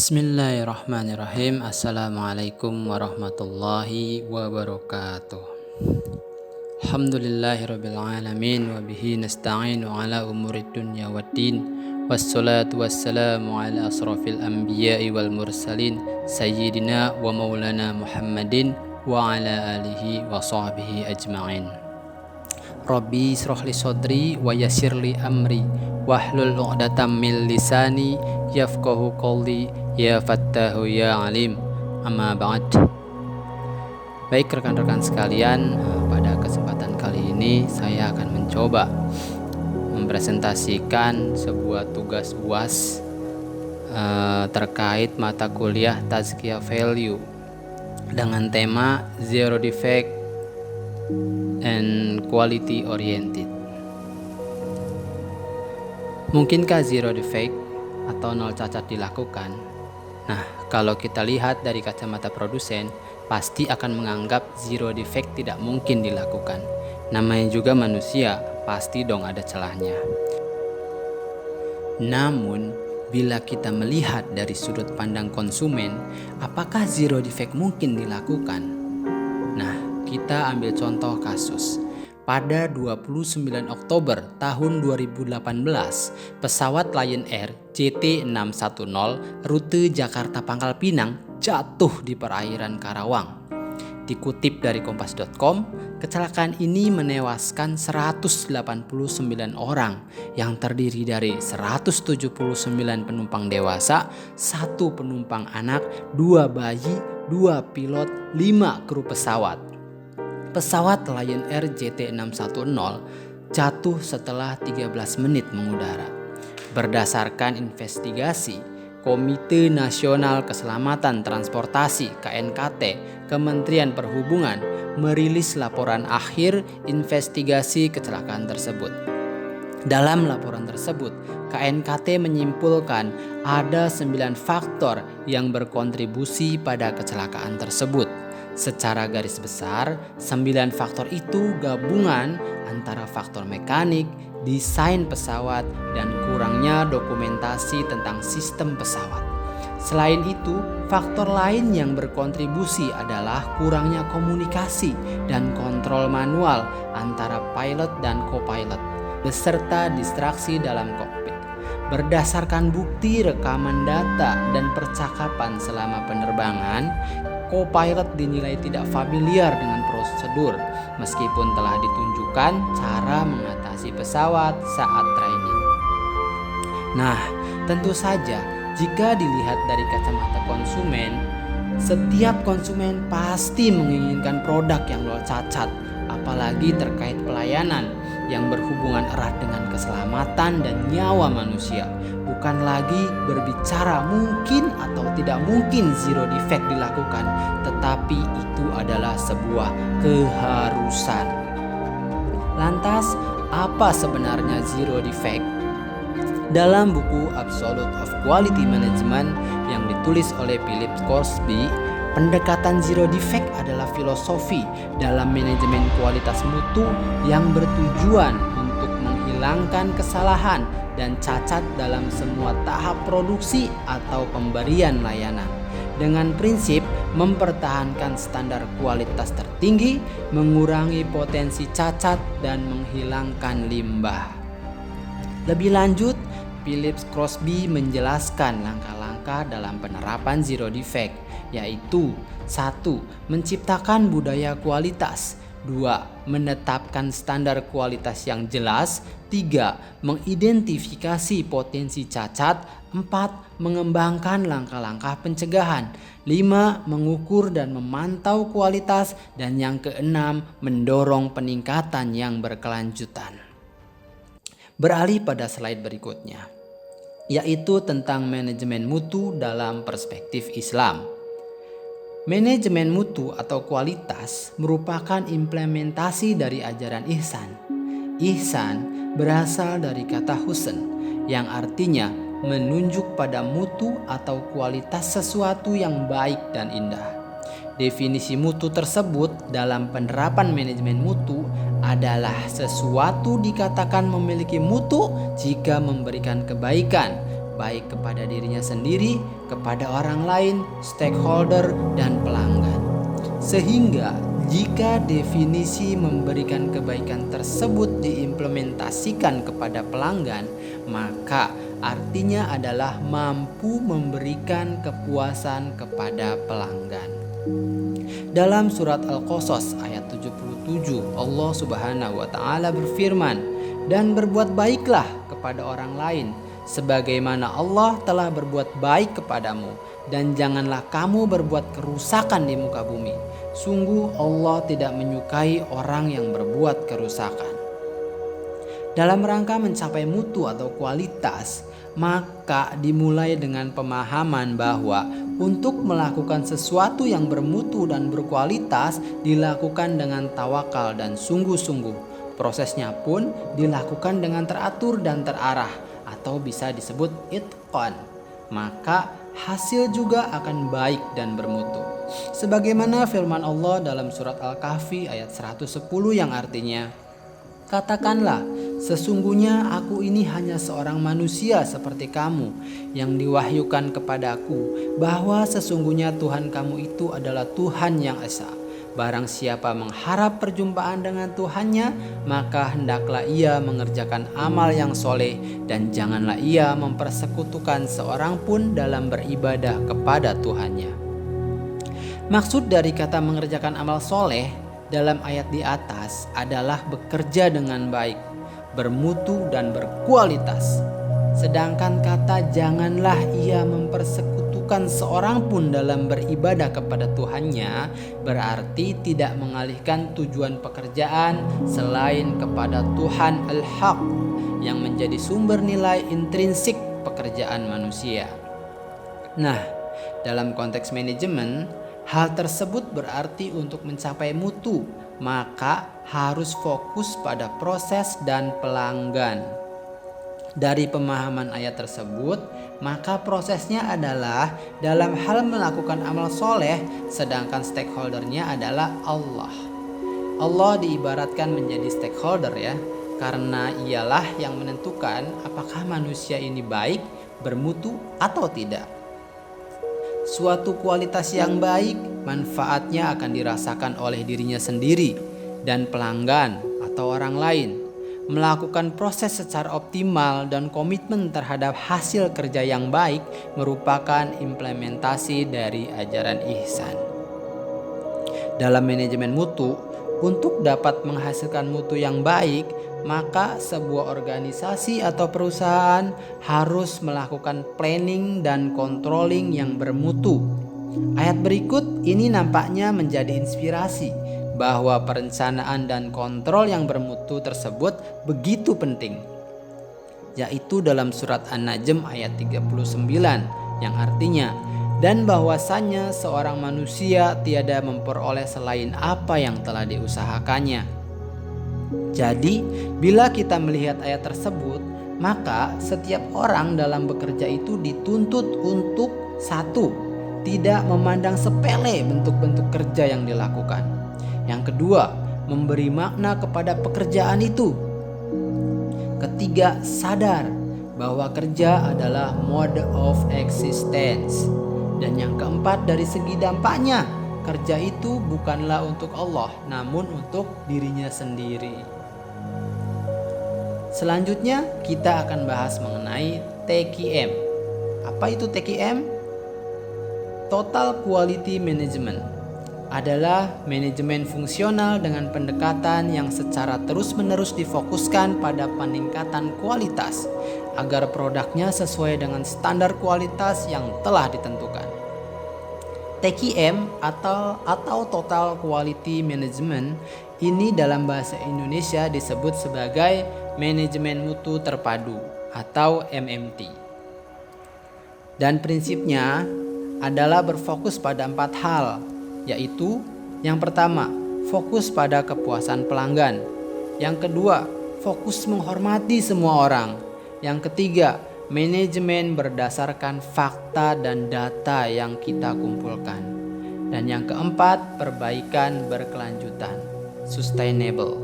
Bismillahirrahmanirrahim. Assalamualaikum warahmatullahi wabarakatuh. Alhamdulillahirabbil alamin wa bihi nasta'inu ala umurid dunya waddin. Wassalatu wassalamu ala asrafil anbiya'i wal mursalin sayyidina wa maulana Muhammadin wa ala alihi wa sahbihi ajma'in. Rabbi israh li sadri wa yassir li amri wahlul 'uqdatam min lisani yafqahu qawli ya fattahu ya alim. Amma ba'd. Baik rekan-rekan sekalian, pada kesempatan kali ini saya akan mencoba mempresentasikan sebuah tugas UAS terkait mata kuliah Tazkiyah Value dengan tema Zero Defect and Quality Oriented. Mungkinkah zero defect atau nol cacat dilakukan? Nah, kalau kita lihat dari kacamata produsen, pasti akan menganggap zero defect tidak mungkin dilakukan. Namanya juga manusia, pasti dong ada celahnya. Namun, bila kita melihat dari sudut pandang konsumen, apakah zero defect mungkin dilakukan? Nah, kita ambil contoh kasus. Pada 29 Oktober tahun 2018, pesawat Lion Air JT610 rute Jakarta Pangkal Pinang jatuh di perairan Karawang. Dikutip dari kompas.com, kecelakaan ini menewaskan 189 orang yang terdiri dari 179 penumpang dewasa, 1 penumpang anak, 2 bayi, 2 pilot, 5 kru pesawat. Pesawat Lion Air JT610 jatuh setelah 13 menit mengudara. Berdasarkan investigasi, Komite Nasional Keselamatan Transportasi (KNKT) Kementerian Perhubungan merilis laporan akhir investigasi kecelakaan tersebut. Dalam laporan tersebut, KNKT menyimpulkan ada 9 faktor yang berkontribusi pada kecelakaan tersebut. Secara garis besar, 9 faktor itu gabungan antara faktor mekanik, desain pesawat, dan kurangnya dokumentasi tentang sistem pesawat. Selain itu, faktor lain yang berkontribusi adalah kurangnya komunikasi dan kontrol manual antara pilot dan co-pilot, beserta distraksi dalam kokpit. Berdasarkan bukti rekaman data dan percakapan selama penerbangan, co-pilot dinilai tidak familiar dengan prosedur meskipun telah ditunjukkan cara mengatasi pesawat saat training. Nah, tentu saja jika dilihat dari kacamata konsumen, setiap konsumen pasti menginginkan produk yang nol cacat, apalagi terkait pelayanan yang berhubungan erat dengan keselamatan dan nyawa manusia. Bukan lagi berbicara mungkin atau tidak mungkin zero defect dilakukan, tetapi itu adalah sebuah keharusan. Lantas, apa sebenarnya zero defect? Dalam buku Absolute of Quality Management yang ditulis oleh Philip Crosby, pendekatan zero defect adalah filosofi dalam manajemen kualitas mutu yang bertujuan untuk menghilangkan kesalahan dan cacat dalam semua tahap produksi atau pemberian layanan, dengan prinsip mempertahankan standar kualitas tertinggi, mengurangi potensi cacat, dan menghilangkan limbah. Lebih lanjut, Philip Crosby menjelaskan langkah-langkah dalam penerapan zero defect, yaitu 1. Menciptakan budaya kualitas, 2. Menetapkan standar kualitas yang jelas, 3. Mengidentifikasi potensi cacat, 4. Mengembangkan langkah-langkah pencegahan, 5. Mengukur dan memantau kualitas, dan yang keenam, mendorong peningkatan yang berkelanjutan. Beralih pada slide berikutnya, yaitu tentang manajemen mutu dalam perspektif Islam. Manajemen mutu atau kualitas merupakan implementasi dari ajaran ihsan. Ihsan berasal dari kata husn yang artinya menunjuk pada mutu atau kualitas sesuatu yang baik dan indah. Definisi mutu tersebut dalam penerapan manajemen mutu adalah sesuatu dikatakan memiliki mutu jika memberikan kebaikan, baik kepada dirinya sendiri, kepada orang lain, stakeholder, dan pelanggan. Sehingga jika definisi memberikan kebaikan tersebut diimplementasikan kepada pelanggan, maka artinya adalah mampu memberikan kepuasan kepada pelanggan. Dalam surat Al-Qasas ayat 77, Allah Subhanahu wa taala berfirman, "Dan berbuat baiklah kepada orang lain sebagaimana Allah telah berbuat baik kepadamu, dan janganlah kamu berbuat kerusakan di muka bumi. Sungguh Allah tidak menyukai orang yang berbuat kerusakan." Dalam rangka mencapai mutu atau kualitas, maka dimulai dengan pemahaman bahwa untuk melakukan sesuatu yang bermutu dan berkualitas dilakukan dengan tawakal dan sungguh-sungguh. Prosesnya pun dilakukan dengan teratur dan terarah, atau bisa disebut itqan. Maka hasil juga akan baik dan bermutu. Sebagaimana firman Allah dalam surat Al-Kahfi ayat 110 yang artinya, "Katakanlah, sesungguhnya aku ini hanya seorang manusia seperti kamu yang diwahyukan kepadaku bahwa sesungguhnya Tuhan kamu itu adalah Tuhan yang esa. Barang siapa mengharap perjumpaan dengan Tuhannya, maka hendaklah ia mengerjakan amal yang soleh dan janganlah ia mempersekutukan seorang pun dalam beribadah kepada Tuhannya." Maksud dari kata mengerjakan amal soleh dalam ayat di atas adalah bekerja dengan baik, bermutu dan berkualitas. Sedangkan kata janganlah ia mempersekutukan seorang pun dalam beribadah kepada Tuhannya berarti tidak mengalihkan tujuan pekerjaan selain kepada Tuhan Al-Haq yang menjadi sumber nilai intrinsik pekerjaan manusia. Nah, dalam konteks manajemen, hal tersebut berarti untuk mencapai mutu, maka harus fokus pada proses dan pelanggan. Dari pemahaman ayat tersebut, maka prosesnya adalah dalam hal melakukan amal soleh, sedangkan stakeholdernya adalah Allah. Allah diibaratkan menjadi stakeholder ya, karena ialah yang menentukan apakah manusia ini baik, bermutu atau tidak. Suatu kualitas yang baik, manfaatnya akan dirasakan oleh dirinya sendiri dan pelanggan atau orang lain. Melakukan proses secara optimal dan komitmen terhadap hasil kerja yang baik merupakan implementasi dari ajaran ihsan. Dalam manajemen mutu, untuk dapat menghasilkan mutu yang baik, maka sebuah organisasi atau perusahaan harus melakukan planning dan controlling yang bermutu. Ayat berikut ini nampaknya menjadi inspirasi bahwa perencanaan dan kontrol yang bermutu tersebut begitu penting, yaitu dalam surat An-Najm ayat 39 yang artinya, "Dan bahwasannya seorang manusia tiada memperoleh selain apa yang telah diusahakannya." Jadi, bila kita melihat ayat tersebut, maka setiap orang dalam bekerja itu dituntut untuk satu, tidak memandang sepele bentuk-bentuk kerja yang dilakukan. Yang kedua, memberi makna kepada pekerjaan itu. Ketiga, sadar bahwa kerja adalah mode of existence. Dan yang keempat, dari segi dampaknya, kerja itu bukanlah untuk Allah, namun untuk dirinya sendiri. Selanjutnya kita akan bahas mengenai TQM. Apa itu TQM? Total Quality Management adalah manajemen fungsional dengan pendekatan yang secara terus-menerus difokuskan pada peningkatan kualitas agar produknya sesuai dengan standar kualitas yang telah ditentukan. TQM atau Total Quality Management ini dalam bahasa Indonesia disebut sebagai manajemen mutu terpadu atau MMT. Dan prinsipnya adalah berfokus pada 4 hal, yaitu yang pertama, fokus pada kepuasan pelanggan. Yang kedua, fokus menghormati semua orang. Yang ketiga, manajemen berdasarkan fakta dan data yang kita kumpulkan. Dan yang keempat, perbaikan berkelanjutan, sustainable.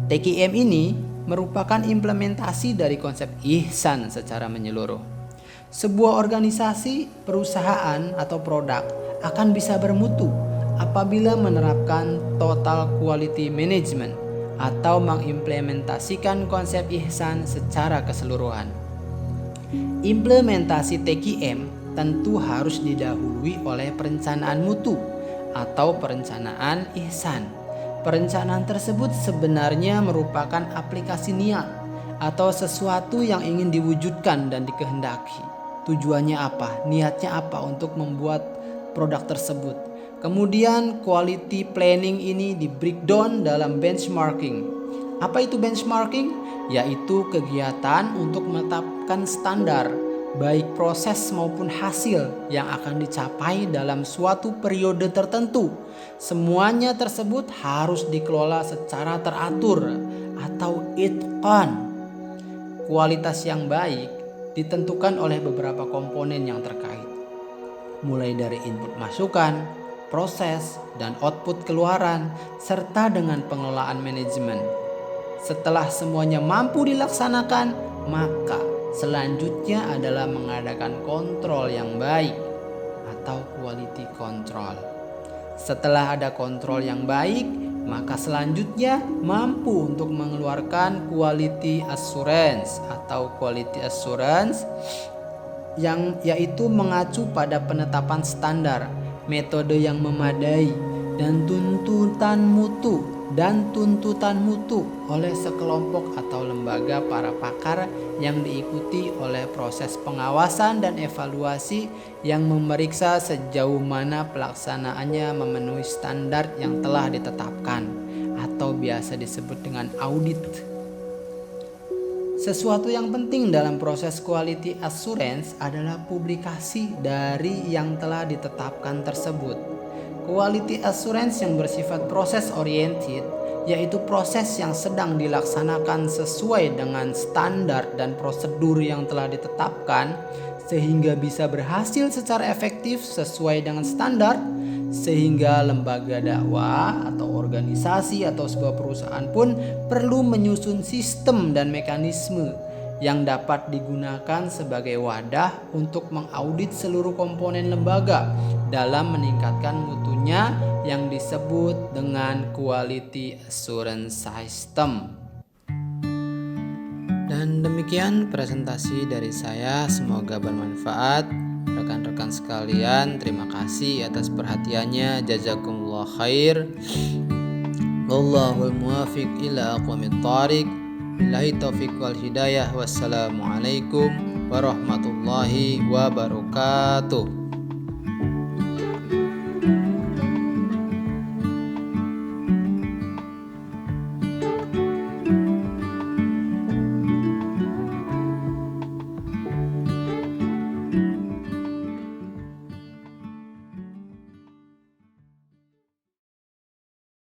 TQM ini merupakan implementasi dari konsep ihsan secara menyeluruh. Sebuah organisasi, perusahaan, atau produk akan bisa bermutu apabila menerapkan total quality management atau mengimplementasikan konsep ihsan secara keseluruhan. Implementasi TQM tentu harus didahului oleh perencanaan mutu atau perencanaan ihsan. Perencanaan tersebut sebenarnya merupakan aplikasi niat atau sesuatu yang ingin diwujudkan dan dikehendaki. Tujuannya apa? Niatnya apa untuk membuat produk tersebut? Kemudian quality planning ini di breakdown dalam benchmarking. Apa itu benchmarking? Yaitu kegiatan untuk menetapkan standar baik proses maupun hasil yang akan dicapai dalam suatu periode tertentu. Semuanya tersebut harus dikelola secara teratur atau itqan. Kualitas yang baik ditentukan oleh beberapa komponen yang terkait, mulai dari input masukan, proses, dan output keluaran, serta dengan pengelolaan manajemen. Setelah semuanya mampu dilaksanakan, maka selanjutnya adalah mengadakan kontrol yang baik atau quality control. Setelah ada kontrol yang baik, maka selanjutnya mampu untuk mengeluarkan quality assurance atau quality assurance yang yaitu mengacu pada penetapan standar, metode yang memadai, dan tuntutan mutu oleh sekelompok atau lembaga para pakar yang diikuti oleh proses pengawasan dan evaluasi yang memeriksa sejauh mana pelaksanaannya memenuhi standar yang telah ditetapkan atau biasa disebut dengan audit. Sesuatu yang penting dalam proses quality assurance adalah publikasi dari yang telah ditetapkan tersebut. Quality assurance yang bersifat proses oriented, yaitu proses yang sedang dilaksanakan sesuai dengan standar dan prosedur yang telah ditetapkan sehingga bisa berhasil secara efektif sesuai dengan standar, sehingga lembaga dakwah atau organisasi atau sebuah perusahaan pun perlu menyusun sistem dan mekanisme yang dapat digunakan sebagai wadah untuk mengaudit seluruh komponen lembaga dalam meningkatkan mutunya yang disebut dengan quality assurance system. Dan demikian presentasi dari saya, semoga bermanfaat. Rekan-rekan sekalian, terima kasih atas perhatiannya. Jazakumullah khair. Wallahul muwafiq ila aqwamit thariq. Billahi taufiq wal hidayah. Wassalamualaikum warahmatullahi wabarakatuh.